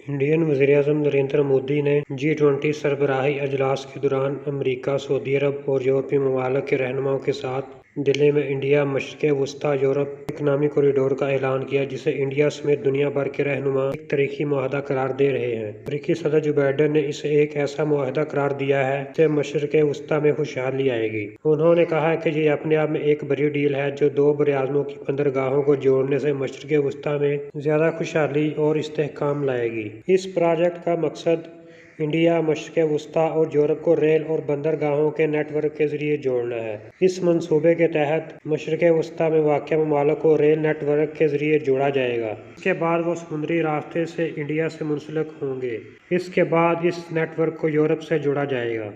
Indian वज़ीर-ए-आज़म नरेंद्र मोदी ने G20 सरबराही अजलास के दौरान अमेरिका, सऊदी अरब और यूरोपीय ममालिक के रहनुमाओं के साथ दिल्ली में इंडिया मशरिक़ वस्ती यूरोप इकनॉमिक कॉरिडोर का ऐलान किया, जिसे इंडिया समेत दुनिया भर के रहनुमा एक तारीख़ी मुआहदा करार दे रहे हैं। अमेरिकी सदर जो बाइडेन ने इसे एक ऐसा मुआहदा करार दिया है जिससे मशरिक़ वस्ती में खुशहाली आएगी। उन्होंने कहा कि ये अपने आप में एक बड़ी डील है जो दो बरआज़मों की बंदरगाहों को जोड़ने से मशरिक़ वस्ती में ज़्यादा खुशहाली और इस्तेहकाम लाएगी। इस प्रोजेक्ट का मकसद इंडिया, मशरिक़ वस्ती और यूरोप को रेल और बंदरगाहों के नेटवर्क के जरिए जोड़ना है। इस मंसूबे के तहत मशरिक़ वस्ती में वाक़या ममालिक को रेल नेटवर्क के जरिए जोड़ा जाएगा। इसके बाद वो समुद्री रास्ते से इंडिया से मुंसलिक होंगे। इसके बाद इस नेटवर्क को यूरोप से जोड़ा जाएगा।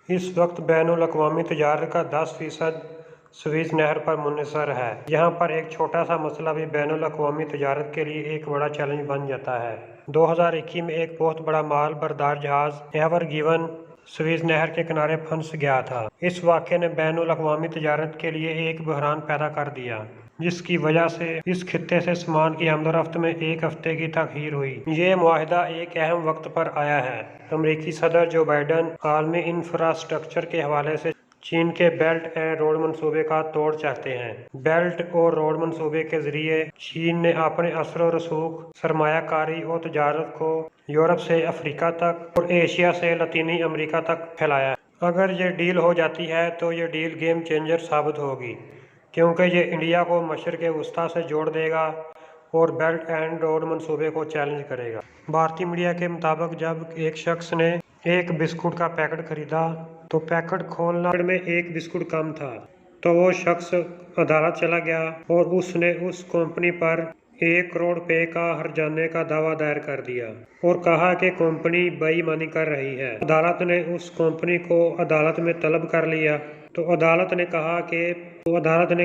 इस वक्त बैनुल-अक़वामी तजारत का 10% स्वेज़ नहर पर मुनहसर है। यहाँ पर एक छोटा सा मसला भी बैनुल-अक़वामी तजारत के लिए एक बड़ा चैलेंज बन जाता है। 2021 में एक बहुत बड़ा माल बरदार जहाज एवर गिवन स्वेज़ नहर के किनारे फंस गया था। इस वाक़े ने बैनुल-अक़वामी तजारत के लिए एक बहरान पैदा कर दिया, जिसकी वजह से इस खित्ते से सामान की आमदोरफ्त में एक हफ्ते की तख़ीर हुई। ये मुआहदा एक अहम वक्त पर आया है। अमेरिकी सदर जो बाइडेन आलमी इंफ्रास्ट्रक्चर के हवाले से चीन के बेल्ट एंड रोड मंसूबे का तोड़ चाहते हैं। बेल्ट और रोड मंसूबे के जरिए चीन ने अपने असर व रसूख, सरमायाकारी और तजारत को यूरोप से अफ्रीका तक और एशिया से लतीनी अमेरिका तक फैलाया है। अगर ये डील हो जाती है तो ये डील गेम चेंजर साबित होगी, क्योंकि ये इंडिया को मशरिक़ वस्ती से जोड़ देगा और बेल्ट एंड रोड मंसूबे को चैलेंज करेगा। भारतीय मीडिया के मुताबिक जब एक शख्स ने एक बिस्कुट का पैकेट खरीदा तो पैकेट खोलना में एक बिस्कुट कम था, तो वो शख्स अदालत चला गया और उसने उस कंपनी पर 1 करोड़ रुपए का हर्जाने का दावा दायर कर दिया और कहा कि कंपनी बेईमानी कर रही है। अदालत ने उस कंपनी को अदालत में तलब कर लिया तो अदालत ने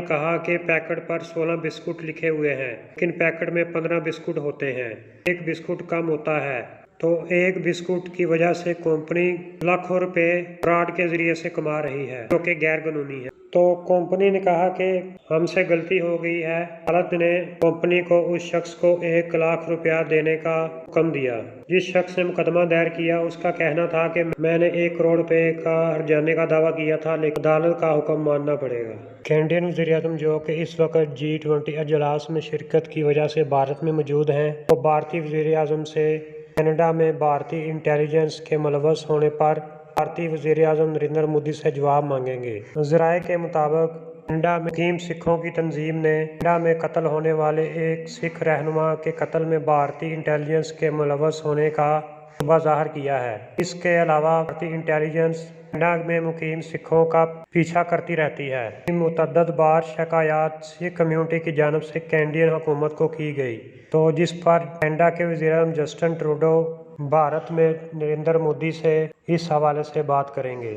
कहा कि पैकेट पर 16 बिस्कुट लिखे हुए हैं, लेकिन पैकेट में 15 बिस्कुट होते हैं। एक बिस्कुट कम होता है, तो एक बिस्कुट की वजह से कंपनी लाखों रुपए फ्रॉड के जरिए से कमा रही है, जो कि गैर कानूनी है। तो कंपनी ने कहा कि हमसे गलती हो गई है। अदालत ने कंपनी को उस शख्स को 1 लाख रुपया देने का हुक्म दिया। जिस शख्स ने मुकदमा दायर किया उसका कहना था कि मैंने 1 करोड़ रुपए का हर्जाने का दावा किया था, लेकिन अदालत का हुक्म मानना पड़ेगा। कैनेडियन वज़ीर-ए-आज़म जो कि इस वक्त G20 अजलास में शिरकत की वजह से भारत में मौजूद हैं, वो भारतीय वज़ीर-ए-आज़म से कनाडा में भारतीय इंटेलिजेंस के मुलव्वस होने पर भारतीय वज़ीर-ए-आज़म नरेंद्र मोदी से जवाब मांगेंगे। ज़राए के मुताबिक कनाडा में मुकीम सिखों की तंजीम ने कनाडा में कत्ल होने वाले एक सिख रहनुमा के कत्ल में भारतीय इंटेलिजेंस के मुलव्वस होने का शुबा ज़ाहिर किया है। इसके अलावा भारतीय इंटेलिजेंस कनाडा में मुकीम सिखों का पीछा करती रहती है। मुतअद्दिद बार शिकायत सिख कम्यूनिटी की जानिब से कैनेडियन हुकूमत को की गई, तो जिस पर कनाडा के वज़ीर-ए-आज़म जस्टिन ट्रूडो भारत में नरेंद्र मोदी से इस हवाले से बात करेंगे।